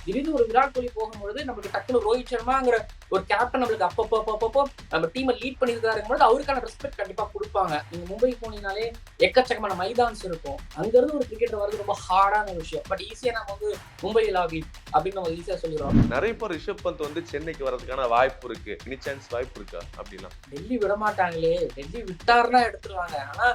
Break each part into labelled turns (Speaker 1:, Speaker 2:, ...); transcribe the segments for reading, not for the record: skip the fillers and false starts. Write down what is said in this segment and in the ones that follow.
Speaker 1: திடீர்னு ஒரு விராட் கோலி போகும்போது நமக்கு டக்குனு ரோஹித் சர்மாங்கிற ஒரு கேப்டன் நம்மளுக்கு அப்பப்போ நம்ம டீமை லீட் பண்ணியிருக்காருங்கும்போது அவருக்கான ரெஸ்பெக்ட் கண்டிப்பா கொடுப்பாங்க. நீங்க மும்பை போனீங்கனாலே எக்கச்சக்கமான மைதான்ஸ் இருக்கும். அங்கிருந்து ஒரு கிரிக்கெட்டர் வரது ரொம்ப ஹார்டான விஷயம். பட் ஈஸியா நம்ம வந்து மும்பை லாபி அப்படின்னு நம்ம ஈஸியா சொல்லிடுறோம்.
Speaker 2: நிறைய பேர் ரிஷப் பந்த் வந்து சென்னைக்கு வரதுக்கான வாய்ப்பு இருக்கு. எனி சான்ஸ் வாய்ப்பு இருக்கா அப்படின்னா?
Speaker 1: டெல்லி விட மாட்டாங்களே. டெல்லி விட்டாருன்னா எடுத்துருவாங்க. ஆனா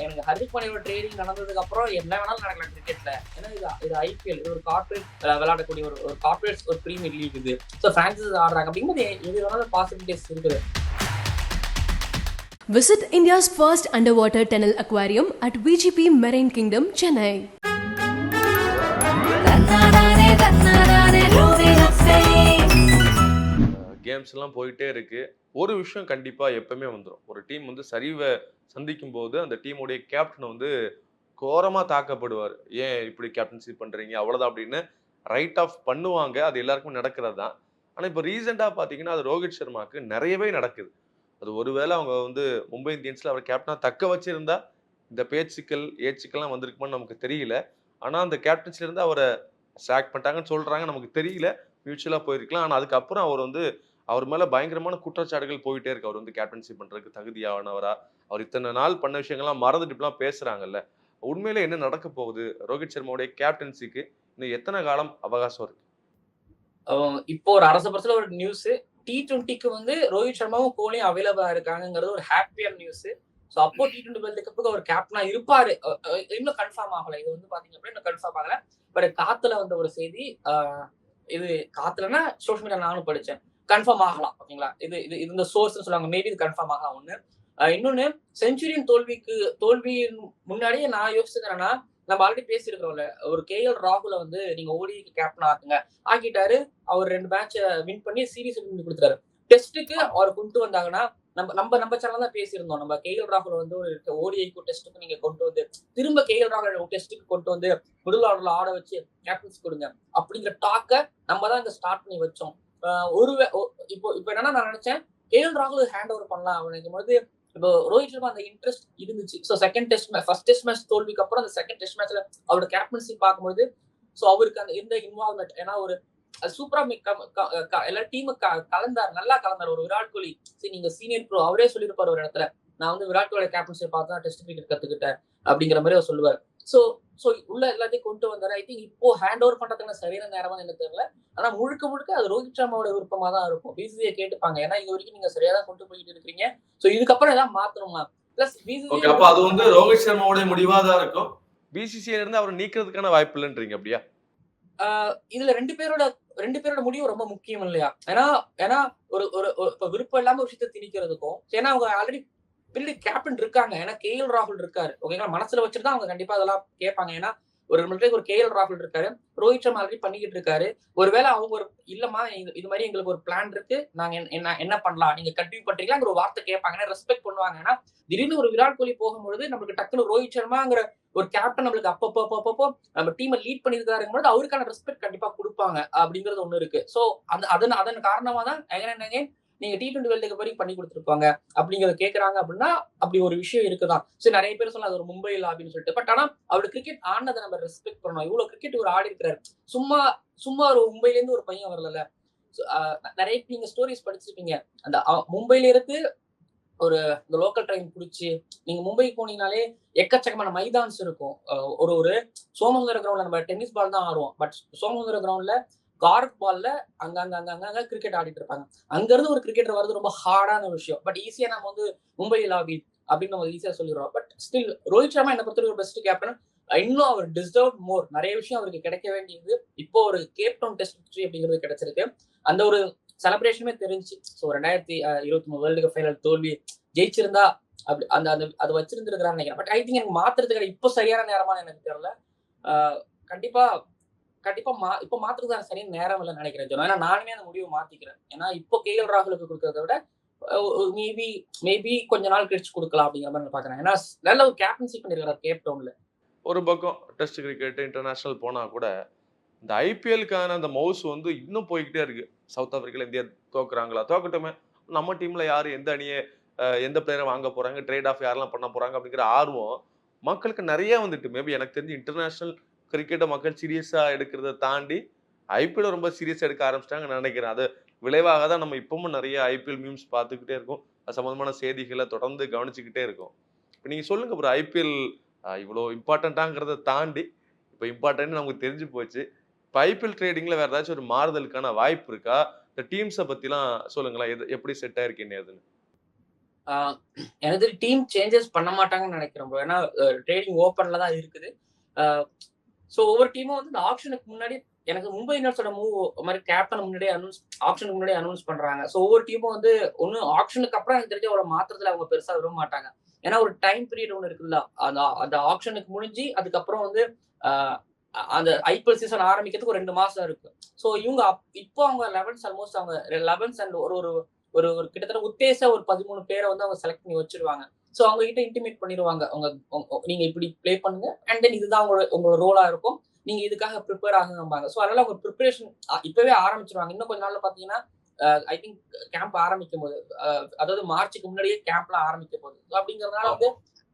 Speaker 1: எனக்கு ஹர்திக் பாண்டியோட ட்ரேடிங் நடந்ததுக்கு அப்புறம் என்ன வேணாலும் நடக்கலாம் கிரிக்கெட்ல. ஏன்னா இது ஐபிஎல், இது ஒரு கார்பரேட் விளையாடக்கூடிய ஒரு கார்பரேட் ஒரு பிரீமியர் லீக் இது. ஸோ பிரான்சைஸ் ஆடுறாங்க அப்படிங்கும்போது எது வேணாலும் பாசிபிலிட்டிஸ் இருக்குது.
Speaker 3: Visit India's first underwater tunnel aquarium at VGP Marine Kingdom, Chennai.
Speaker 2: Games எல்லாம் போயிட்டே இருக்கு. ஒரு விஷயம் கண்டிப்பா எப்பவுமே வந்துடும். ஒரு டீம் வந்து சரிவை சந்திக்கும் போது அந்த டீமுடைய கேப்டன் வந்து கோரமா தாக்கப்படுவார். ஏன் இப்படி கேப்டன்சி பண்றீங்க அவ்வளவுதான் அப்படின்னு ரைட் ஆஃப் பண்ணுவாங்க. அது எல்லாருக்கும் நடக்கிறது தான். ஆனா இப்போ ரீசெண்டா பாத்தீங்கன்னா அது ரோஹித் சர்மாக்கு நிறையவே நடக்குது. அது ஒருவேளை அவங்க வந்து மும்பை இந்தியன்ஸ்ல அவர் கேப்டனா தக்க வச்சிருந்தா இந்த பேச்சுக்கள் ஏச்சுக்கள்லாம் வந்திருக்குமான்னு நமக்கு தெரியல. ஆனா அந்த கேப்டன்சில இருந்து அவரை சாக் பண்ணிட்டாங்கன்னு சொல்றாங்க. நமக்கு தெரியல. மியூச்சுவலா போயிருக்கலாம். ஆனா அதுக்கப்புறம் அவர் வந்து அவர் மேல பயங்கரமான குற்றச்சாட்டுகள் போயிட்டே இருக்கு. அவர் வந்து கேப்டன்சி பண்றதுக்கு தகுதியானவரா? அவர் இத்தனை நாள் பண்ண விஷயங்கள்லாம் மறந்துட்டு இப்படிலாம் பேசுறாங்கல்ல. உண்மையிலே என்ன நடக்க போகுது? ரோஹித் சர்மாவுடைய கேப்டன்சிக்கு இன்னும் எத்தனை காலம் அவகாசம் இருக்கு?
Speaker 1: இப்போ ஒரு அரச பரசல ஒரு நியூஸ் T20க்கு வந்து ரோஹித் சர்மாவும் கோலியும் அவைலபிளா இருக்காங்கிறது ஒரு ஹாப்பியான நியூஸ். ஸோ அப்போ T20 வேர்ல்டு கப்புக்கு அவர் கேப்டனா இருப்பாரு. இன்னும் கன்ஃபார்ம் ஆகல. இது வந்து பாத்தீங்க அப்படின்னா இன்னும் கன்ஃபார்ம் ஆகல. பட் காத்துல வந்த ஒரு செய்தி, இது காத்துலன்னா சோஷியல் மீடியா நானும் படிச்சேன். கன்ஃபார்ம் ஆகலாம். ஓகேங்களா? இது இது இந்த சோர்ஸ் சொல்லுவாங்க. மேபி இது கன்ஃபார்ம் ஆகலாம் ஒண்ணு. இன்னொன்னு செஞ்சுரியன் தோல்வியின் முன்னாடியே நான் யோசிச்சது என்னன்னா, நம்ம ஆல்ரெடி பேசியிருக்கிறோம்ல, ஒரு KL ராகுல வந்து நீங்க ஓடிக்கு கேப்டன் ஆக்குங்க. ஆக்கிட்டாரு. அவர் 2 மேட்ச வின் பண்ணி சீரிஸ் வின் கொடுத்துட்டாரு. டெஸ்ட்டுக்கு அவரை கொண்டு வந்தாங்கன்னா, நம்ம நம்ம நம்ம சேனல் தான் பேசியிருந்தோம். நம்ம KL ராகுல வந்து ஒரு ஓடிஐக்கு டெஸ்ட்டுக்கு நீங்க கொண்டு வந்து திரும்ப KL ராகுல டெஸ்ட்டுக்கு கொண்டு வந்து மிடில் ஆர்டர்ல ஆட வச்சு கேப்டன்சி கொடுங்க அப்படிங்கிற டாக்க நம்ம தான் இங்க ஸ்டார்ட் பண்ணி வச்சோம். இப்போ இப்போ என்னன்னா நான் நினைச்சேன் KL ராகுல் ஹேண்ட் ஓவர் பண்ணலாம் அப்படிங்கும்போது இப்போ ரோஹித் சர்மா அந்த இன்ட்ரெஸ்ட் இருந்துச்சு. ஸோ ஃபர்ஸ்ட் டெஸ்ட் மேட்ச் தோல்விக்கு அப்புறம் அந்த செகண்ட் டெஸ்ட் மேட்ச்ல அவரோட கேப்டன்சி பார்க்கும்போது ஸோ அவருக்கு அந்த இந்த இன்வால்மெண்ட், ஏன்னா ஒரு சூப்பரா எல்லா டீமும் கலந்தார், நல்லா கலந்தார். ஒரு விராட் கோலி, சரி நீங்க சீனியர் ப்ரோ, அவரே சொல்லியிருப்பாரு ஒரு இடத்துல, நான் வந்து விராட் கோலியோட கேப்டன்சியை பார்த்து தான் டெஸ்ட் கிரிக்கெட் கத்துக்கிட்டேன் அப்படிங்கிற மாதிரி அவர் சொல்லுவார். ஸோ ஸோ உள்ள எல்லாத்தையும் கொண்டு வந்தாரு. ஐ திங்க் இப்போ ஹேண்ட் ஓவர் பண்றதுக்கான சரியான நேரமா எனக்கு தெரியல. ஆனா முழுக்க முழுக்க அது ரோஹித் சர்மாவோட விருப்பமா தான் இருக்கும். பிசிசிஐ கேட்டுப்பாங்க. ஏன்னா இது வரைக்கும் நீங்க சரியா தான் கொண்டு போயிட்டு இருக்கீங்க. ஸோ இதுக்கப்புறம் ஏதாவது மாத்தணுமா? பிளஸ்
Speaker 2: ஓகே, அப்ப அது வந்து ரோஹித் சர்மாவோட முடிவா தான் இருக்கும். பிசிசிஐ இருந்து அவர் நீக்கிறதுக்கான வாய்ப்பு இல்லைன்றீங்க அப்படியா?
Speaker 1: இதுல ரெண்டு பேரோட முடிவு ரொம்ப முக்கியம் இல்லையா? ஏன்னா ஏன்னா ஒரு ஒரு விருப்பம் இல்லாம ஒரு விஷயத்தை திணிக்கிறதுக்கும், ஏன்னா அவங்க ஆல்ரெடி பின்னாடி கேப்டன் இருக்காங்க. ஏன்னா KL ராகுல் இருக்காரு. ஓகேங்களா? மனசுல வச்சுட்டு தான் அவங்க கண்டிப்பா அதெல்லாம் கேட்பாங்க. ஏன்னா ஒரு நம்மள்ட்ட ஒரு KL ராகுல் இருக்காரு. ரோஹித் சர்மா ஆல்ரெடி பண்ணிக்கிட்டு இருக்காரு. ஒருவேளை அவங்க ஒரு இல்லம்மா இது மாதிரி எங்களுக்கு ஒரு பிளான் இருக்கு. நாங்க என்ன பண்ணலாம்? நீங்க கண்டினியூ பண்றீங்களாங்கிற ஒரு வார்த்தை கேட்பாங்க. ரெஸ்பெக்ட் பண்ணுவாங்க. ஏன்னா திடீர்னு ஒரு விராட் கோலி போகும்பொழுது நமக்கு டக்குனு ரோஹித் சர்மாங்கிற ஒரு கேப்டன் நம்மளுக்கு அப்பப்போ நம்ம டீமை லீட் பண்ணியிருக்காருங்கும்போது அவருக்கான ரெஸ்பெக்ட் கண்டிப்பா கொடுப்பாங்க அப்படிங்கிறது ஒண்ணு இருக்கு. ஸோ அதன் காரணமா தான் நீங்க T20 வேர்ல்டு கப் வரைக்கும் பண்ணி கொடுத்துருப்பாங்க அப்படிங்கறத கேட்கறாங்க அப்படின்னா அப்படி ஒரு விஷயம் இருக்குதான். சரி, நிறைய பேர் சொல்லலாம் அது ஒரு மும்பை லாபின்னு சொல்லிட்டு. பட் ஆனா அவரு கிரிக்கெட் ஆனதை நம்ம ரெஸ்பெக்ட் பண்ணணும். இவ்வளவு கிரிக்கெட் ஒரு ஆடி இருக்கிறாரு. சும்மா சும்மா ஒரு மும்பைல இருந்து ஒரு பையன் வரல. நிறைய நீங்க ஸ்டோரிஸ் படிச்சிருப்பீங்க. அந்த மும்பைல இருந்து ஒரு இந்த லோக்கல் ட்ரெயின் புடிச்சு நீங்க மும்பைக்கு போனீங்கனாலே எக்கச்சக்கமான மைதான்ஸ் இருக்கும். ஒரு சோமசுந்தர கிரவுண்ட்ல நம்ம டென்னிஸ் பால் தான் ஆடுவோம். பட் சோமசுந்தர கிரவுண்ட்ல கார்க் பால்ல அங்க கிரிக்கெட் ஆடிட்டு இருப்பாங்க. அங்க இருந்து ஒரு கிரிக்கெட்டர் வரது ரொம்ப ஹார்டான விஷயம். பட் ஈஸியா நம்ம வந்து மும்பை லாபி அப்படின்னு நம்ம ஈஸியா சொல்லிடுறோம். பட் ஸ்டில் ரோஹித் சர்மா என்ன பொறுத்தவரை ஒரு பெஸ்ட் கேப்டன். இன்னும் அவர் டிசர்வ் மோர். நிறைய விஷயம் அவருக்கு கிடைக்க வேண்டியது. இப்போ ஒரு கேப் டவுன் டெஸ்ட் விக்டரி அப்படிங்கிறது கிடைச்சிருக்கு. அந்த ஒரு செலிப்ரேஷனுமே தெரிஞ்சு. ஸோ 2023 வேர்ல்டு கப் ஃபைனல் தோல்வி ஜெயிச்சிருந்தா அப்படி அந்த அந்த அது வச்சிருந்திருக்கிறான்னு நினைக்கிறேன். பட் ஐ திங்க் எனக்கு மாத்துறதுக்கு இப்போ சரியான நேரமான்னு எனக்கு தெரியல. கண்டிப்பா கண்டிப்பா இப்போ மாத்துறதுக்கான சரியான நேரம் இல்லைன்னு நினைக்கிறேன் ஜோனோ. ஏன்னா நானுமே அந்த முடிவை மாத்திக்கிறேன். ஏன்னா இப்போ KL ராகுலுக்கு கொடுக்கறத விட மேபி கொஞ்ச நாள் கழிச்சு கொடுக்கலாம் அப்படிங்கிற மாதிரி நான் பாக்குறேன். ஏன்னா நல்ல ஒரு கேப்டன்சி பண்ணிருக்காரு கேப் டவுன்ல.
Speaker 2: ஒரு பக்கம் டெஸ்ட் கிரிக்கெட் இன்டர்நேஷனல் போனா கூட இந்த ஐபிஎல்க்கான அந்த மவுஸ் வந்து இன்னும் போய்கிட்டே இருக்கு. சவுத் ஆப்பிரிக்கால இந்தியா தோக்குறாங்களா? தோக்கட்டுமே. நம்ம டீம்ல யாரு எந்த அணியை எந்த பிளேயரை வாங்க போறாங்க, ட்ரேட் ஆஃப் யாரெல்லாம் பண்ண போறாங்க அப்படிங்கிற ஆர்வம் மக்களுக்கு நிறைய வந்துட்டு. மேபி எனக்கு தெரிஞ்சு இன்டர்நேஷனல் கிரிக்கெட்டை மக்கள் சீரியஸா எடுக்கிறத தாண்டி ஐபிஎல் ரொம்ப சீரியஸா எடுக்க ஆரம்பிச்சிட்டாங்கன்னு நினைக்கிறேன். அது விளைவாக தான் நம்ம இப்பவும் நிறைய ஐபிஎல் மீம்ஸ் பார்த்துக்கிட்டே இருக்கோம். அது சம்பந்தமான செய்திகளை தொடர்ந்து கவனிச்சுக்கிட்டே இருக்கோம். இப்ப நீங்க சொல்லுங்க ப்ரோ, ஐபிஎல் இவ்வளோ இம்பார்ட்டன்ட்டாங்கிறத தாண்டி இப்ப இம்பார்ட்டன்ட்னு நமக்கு தெரிஞ்சு போச்சு. இப்ப ஐபிஎல் ட்ரேடிங்ல வேற ஏதாச்சும் ஒரு மாறுதலுக்கான வாய்ப்பு இருக்கா? இந்த டீம்ஸ பத்திலாம் சொல்லுங்களேன். எப்படி செட் ஆயிருக்கு என்ன ஏதுன்னு?
Speaker 1: ஆ எனக்கு தெரிஞ்சு டீம் சேஞ்சஸ் பண்ண மாட்டாங்கன்னு நினைக்கிறேன் ப்ரோ. ஏன்னா ட்ரேடிங் ஓப்பன்ல தான் இருக்குது. ஆ ஸோ ஒவ்வொரு டீமும் வந்து இந்த ஆப்ஷனுக்கு முன்னாடி எனக்கு மும்பை இந்தியன்ஸோட மூவ் மாதிரி கேப்டன் முன்னாடியே ஆப்ஷனுக்கு முன்னாடியே அனௌன்ஸ் பண்றாங்க. ஸோ ஒவ்வொரு டீமும் வந்து ஒண்ணு ஆப்ஷனுக்கு அப்புறம் எனக்கு தெரிஞ்ச ஒரு மாத்திரத்துல அவங்க பெருசா விரும்ப மாட்டாங்க. ஏன்னா ஒரு டைம் பீரியட் ஒண்ணு இருக்குல்ல. அந்த அந்த ஆப்ஷனுக்கு முடிஞ்சு அதுக்கப்புறம் வந்து ஆ அந்த ஐபிஎல் சீசன் ஆரம்பிக்கிறதுக்கு ஒரு 2 மாசம் இருக்கு. ஸோ இவங்க இப்போ அவங்க 11 ஆல்மோஸ்ட் அவங்க 11 அண்ட் ஒரு ஒரு ஒரு ஒரு கிட்டத்தட்ட உத்தேச ஒரு 13 பேரை வந்து அவங்க செலக்ட் பண்ணி வச்சிருவாங்க. ஸோ அவங்க கிட்ட இன்டிமேட் பண்ணிடுவாங்க. நீங்க இப்படி ப்ளே பண்ணுங்க அண்ட் தென் இதுதான் உங்களோட ரோலா இருக்கும். நீங்க இதுக்காக ப்ரிப்பேர் ஆகுங்கம்பாங்க. ஸோ அதனால அவங்க ப்ரிப்பரேஷன் இப்பவே ஆரம்பிச்சிருவாங்க. இன்னும் கொஞ்ச நாள்ல பாத்தீங்கன்னா ஐ திங்க் கேம்ப் ஆரம்பிக்கும் போது அதாவது மார்ச்சுக்கு முன்னாடியே கேம்ப்லாம் ஆரம்பிக்க போகுது. அப்படிங்கறதுனால வந்து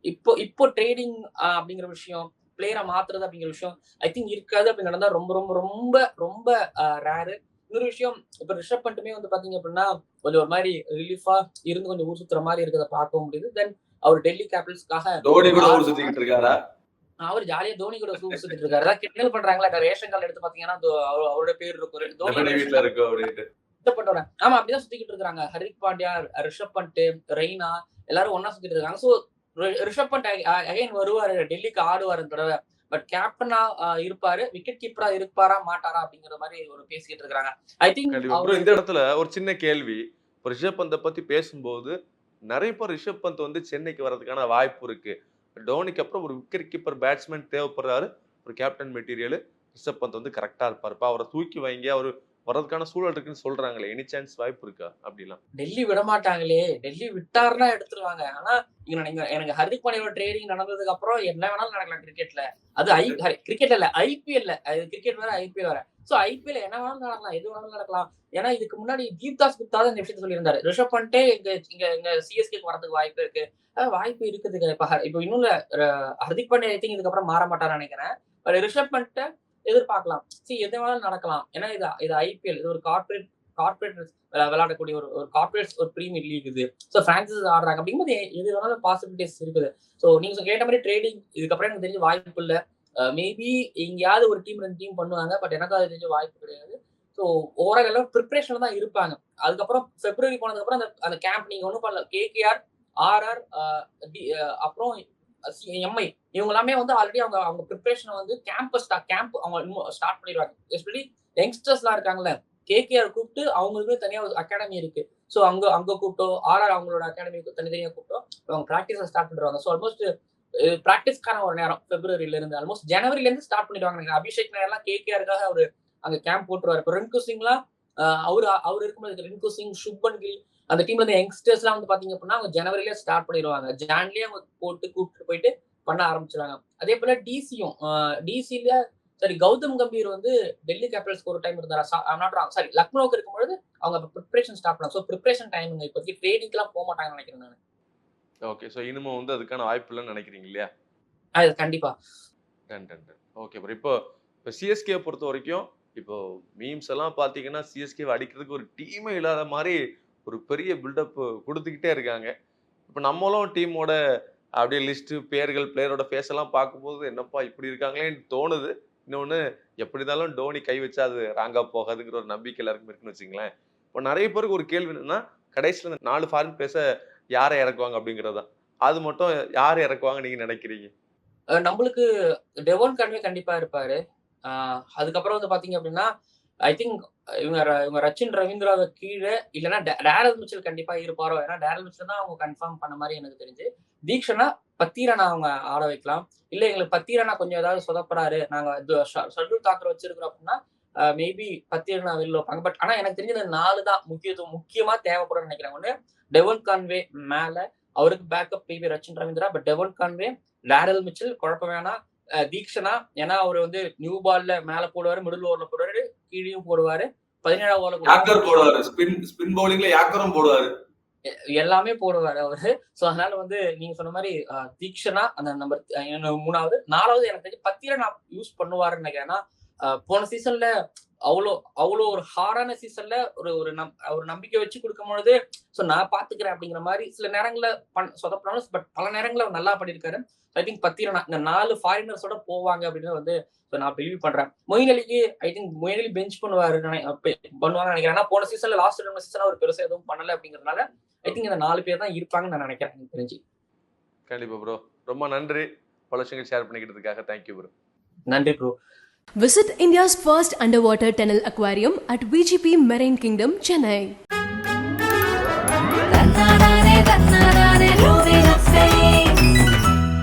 Speaker 1: இப்போ ட்ரேடிங் அப்படிங்கிற விஷயம், பிளேயரை மாத்துறது அப்படிங்கிற விஷயம் ஐ திங்க் இருக்காது. அப்படி நடந்தா ரொம்ப ரொம்ப ரொம்ப ரொம்ப ரேரு. இன்னொரு விஷயம், இப்ப ரிஷப் பண்ட்டுமே வந்து பாத்தீங்க அப்படின்னா கொஞ்சம் ஒரு மாதிரி ரிலீஃபா இருந்து கொஞ்சம் ஊர் சுத்துற மாதிரி இருக்கிறத பார்க்க முடியுது. தென் அவர் டெல்லி கேபிட்டல்ஸ்க்காக
Speaker 2: தோனி கூட ஊர் சுத்திக்கிட்டு இருக்காரா?
Speaker 1: அவர் ஜாலியா தோனி கூட ஊர் சுத்திட்டு இருக்காரு. அதான் கிண்டல் பண்றாங்களா, ரேஷன் கார்டு எடுத்து பாத்தீங்கன்னா அவரோட பேர் இருக்கும்.
Speaker 2: தோனி வீட்டுல இருக்கும் அப்படின்ட்டு.
Speaker 1: ஆமா அப்படிதான் சுத்திக்கிட்டு இருக்காங்க. ஹர்திக் பாண்டியா, ரிஷப் பண்ட், ரெய்னா எல்லாரும் ஒன்னா சுத்திட்டு இருக்காங்க. சோ ரிஷப் பண்ட் அகைன் வருவாரு, டெல்லிக்கு ஆடுவாரு இந்த தடவை. பட் கேப்டனா இருப்பாரு, விக்கெட் கீப்பரா இருப்பாரா மாட்டாரா அப்படிங்கிற மாதிரி ஒரு பேசிக்கிட்டு இருக்காங்க. ஐ திங்க்
Speaker 2: இந்த இடத்துல ஒரு சின்ன கேள்வி. ரிஷப் பந்த பத்தி பேசும்போது நிறைய பேர் ரிஷப் பந்த் வந்து சென்னைக்கு வர்றதுக்கான வாய்ப்பு இருக்கு. டோனிக்கு அப்புறம் ஒரு விக்கெட் கீப்பர் பேட்ஸ்மேன் தேவைப்படுறாரு. ஒரு கேப்டன் மெட்டீரியல் ரிஷப் பந்த் வந்து கரெக்டா இருப்பாருப்பா, அவரை தூக்கி வைங்க, அவரு வர்றதுக்கான சூழல் இருக்குன்னு சொல்றாங்களே, எனி சான்ஸ் வாய்ப்பு இருக்கா அப்படிலாம்?
Speaker 1: டெல்லி விட மாட்டாங்களே. டெல்லி விட்டாருன்னா எடுத்துருவாங்க. ஆனா எனக்கு ஹர்திக் பாண்டியாவோட ட்ரேடிங் நடந்ததுக்கு அப்புறம் என்ன வேணாலும் நடக்கலாம் கிரிக்கெட்ல. அது கிரிக்கெட்ல இல்ல, ஐபிஎல்ல. அது கிரிக்கெட் வேற, ஐபிஎல் வேற. சோ ஐபிஎல் என்ன வேணாலும் நடக்கலாம், எது வேணாலும் நடக்கலாம். ஏன்னா இதுக்கு முன்னாடி தீப்தாஸ் குப்தா தான் இந்த விஷயத்த சொல்லியிருந்தாரு. ரிஷப் பண்டே இங்க சிஎஸ்கேக்கு வரதுக்கு வாய்ப்பு இருக்கு. வாய்ப்பு இருக்குதுங்க. இப்ப இன்னொன்னு ஹர்திக் பாண்டியா ஐ திங்க் இதுக்கப்புறம் மாற மாட்டாருன்னு நினைக்கிறேன். பட் ரிஷப் பண்ட்ட எதிர்பார்க்கலாம். எது வேணாலும் நடக்கலாம். ஏன்னா இது ஐபிஎல், இது ஒரு கார்பரேட் விளையாடக்கூடிய ஒரு கார்பரேட்ஸ் ஒரு பிரீமியர் லீக் இது. ஸோ பிரான்சைஸ் ஆடுறாங்க அப்படிங்கும்போது எது வேணாலும் பாசிபிலிட்டிஸ் இருக்குது. ஸோ நீங்க கேட்ட மாதிரி ட்ரேடிங் இதுக்கப்புறம் எனக்கு தெரிஞ்ச வாய்ப்பு இல்லை. மேபி எங்கேயாவது ஒரு டீம் 2 டீம் பண்ணுவாங்க. பட் எனக்கு அது தெரிஞ்ச வாய்ப்பு கிடையாது. ஸோ ஓவரால் எல்லாம் ப்ரிப்பரேஷன்ல தான் இருப்பாங்க. அதுக்கப்புறம் பிப்ரவரி போனதுக்கு அப்புறம் அந்த கேம்ப் நீங்க ஒன்றும் பண்ணல. கேகேஆர், ஆர்ஆர், அப்புறம் எம்ஐ இவங்க எல்லாமே வந்து ஆல்ரெடி அவங்க ப்ரிப்பரேஷனை வந்து கேம்ப் அவங்க ஸ்டார்ட் பண்ணிடுவாங்க. எஸ்பெஷலி யங்ஸ்டர்ஸ்லாம் இருக்காங்கல்ல, கேகேஆர் கூப்பிட்டு அவங்களுக்குமே தனியா ஒரு அகாடமி இருக்கு. ஸோ அங்க கூப்பிட்டோ, ஆர்ஆர் அவங்களோட அகாடமிக்கு தனித்தனியா கூப்பிட்டோ அவங்க ப்ராக்டிஸ் ஸ்டார்ட் பண்ணிடுவாங்க. ஸோ ஆல்மோஸ்ட் பிராக்டிஸ்க்கான ஒரு நேரம் பிப்ரவரியில இருந்து ஆல்மோஸ்ட் ஜனவரில இருந்து ஸ்டார்ட் பண்ணிடுவாங்க. அபிஷேக் நாயர்லாம் கேகேஆருக்காக அவரு அங்க கேம்ப் போட்டுருவாரு. இப்போ ரிங்கு சிங்லாம் அவர் இருக்கும்போது ரிங்கு சிங், சுப்மன் கில் அந்த டீம்ல இருந்து யங்ஸ்டர்ஸ் எல்லாம் வந்து பாத்தீங்க அப்படின்னா அவங்க ஜனவரியில ஸ்டார்ட் பண்ணிடுவாங்க. ஜான்லயே அவங்க கூப்பிட்டு போயிட்டு பண்ண ஆரம்பிச்சிருவாங்க. அதே போல டிசில சரி கௌதம் கம்பீர் வந்து டெல்லி கேபிட்டல்ஸ்க்கு ஒரு டைம் இருந்தாரா, சாரி லக்னோக்கு இருக்கும்போது அவங்க ப்ரிப்பரேஷன் ஸ்டார்ட் பண்ணாங்க. ஸோ ப்ரிப்பரேஷன் டைமுங்க இப்போதைக்கு ட்ரேடிங்லாம் போக மாட்டாங்கன்னு நினைக்கிறேன் நான்.
Speaker 2: ஓகே, ஸோ இனிமே வந்து அதுக்கான வாய்ப்பு இல்லைன்னு நினைக்கிறீங்க இல்லையா?
Speaker 1: அது கண்டிப்பா.
Speaker 2: Okay bro. இப்போ சிஎஸ்கே பொறுத்த வரைக்கும் இப்போ மீம்ஸ் எல்லாம் பாத்தீங்கன்னா சிஎஸ்கே அடிக்கிறதுக்கு ஒரு டீமே இல்லாத மாதிரி ஒரு பெரிய பில்டப் கொடுத்துக்கிட்டே இருக்காங்க. இப்போ நம்மளும் டீமோட அப்படியே லிஸ்ட் பேர்கள் பிளேயரோட ஃபேஸ் எல்லாம் பார்க்கும்போது என்னப்பா இப்படி இருக்காங்களேன்னு தோணுது. இன்னொன்னு, எப்படி இருந்தாலும் டோனி கை வச்சா அது ராங்கா போகாதுங்கிற ஒரு நம்பிக்கை எல்லாருக்கும் இருக்குன்னு வச்சுங்களேன். இப்போ நிறைய பேருக்கு ஒரு கேள்வி என்னன்னா, கடைசியில் இந்த 4 ஃபாரின் பிளேயர்ஸை யாரை இறக்குவாங்க அப்படிங்கிறது தான். அது மட்டும் யார் இறக்குவாங்க நீங்க நினைக்கிறீங்க?
Speaker 1: நம்மளுக்கு டெவோன் கான்வே கண்டிப்பா இருப்பாரு. அதுக்கப்புறம் வந்து பாத்தீங்க அப்படின்னா ஐ திங்க் இவங்க ரச்சின் ரவீந்திராவை கீழே இல்லைன்னா டேரல் மிச்சல் கண்டிப்பா இருப்பாரோ. ஏன்னா டேரல் மிச்சல் தான் அவங்க கன்ஃபார்ம் பண்ண மாதிரி எனக்கு தெரிஞ்சு. தீக்ஷனா பத்தீரனா அவங்க ஆட வைக்கலாம். இல்ல எங்களுக்கு பத்தீரனா கொஞ்சம் ஏதாவது சொதப்புறாரு, நாங்க ஷர்டுல் தாக்கர் வச்சிருக்கிறோம் அப்படின்னா மேபி பத்தீரனா வெளில வைப்பாங்க. பட் ஆனா எனக்கு தெரிஞ்ச இந்த 4 தான் முக்கியமா தேவைப்படும் நினைக்கிறேன். ஒண்ணு டெவோன் கான்வே மேல, அவருக்கு பேக்கப் பிவி Rachin Ravindra. But Devon Conway, Daryl Mitchell குழப்பம் வேணாம். தீக்ஷனா ஏன்னா அவர் வந்து நியூ பால்ல மேல போடுவாரு, மிடில் ஓவர்ல போடுவாரு, கீழேயும் போடுவாரு, 17ஆம் ஓவர்ல
Speaker 2: போடுவாரு, ஸ்பின் பவுலிங்ல யாக்கரும் போடுவாரு,
Speaker 1: எல்லாமே போடுவாரு அவரு. சோ அதனால வந்து நீங்க சொன்ன மாதிரி தீக்ஷனா அந்த நம்பர் 3வது. 4வது எனக்கு தெரிஞ்சு பத்திர நான் யூஸ் பண்ணுவாருன்னு நினைக்கிறேன். போன சீசன்ல அவ்வளோ அவ்வளோ ஒரு ஹார்டான சீசன்ல ஒரு நம்பிக்கை வச்சு கொடுக்கும் பொழுது ஸோ நான் பாத்துக்கிறேன் அப்படிங்கிற மாதிரி சில நேரங்கள்ல சொதப்பினாலும் பட் பல நேரங்களில் அவர் நல்லா பண்ணியிருக்காரு. ஐ திங்க் பத்திர இந்த 4 ஃபாரினர்ஸோட போவாங்க அப்படின்னு வந்து நான் பிலீவ் பண்றேன். மொயின் அலிக்கு I think Moeen Ali bench பண்ணுவாங்கன்னு நினைக்கிறேன். ஏன்னா போன சீசன்ல லாஸ்ட் 2 சீசன் அவர் பெருசா எதுவும் பண்ணல அப்படிங்கிறதுனால ஐ திங்க் இந்த 4 பேர் தான் இருப்பாங்கன்னு நான் நினைக்கிறேன் எனக்கு தெரிஞ்சு.
Speaker 2: கண்டிப்பா ப்ரோ, ரொம்ப நன்றி பல விஷயங்கள் ஷேர் பண்ணிக்கிட்டதுக்காக. Thank you bro.
Speaker 1: நன்றி bro.
Speaker 3: Visit India's first underwater tunnel aquarium at VGP Marine Kingdom, Chennai.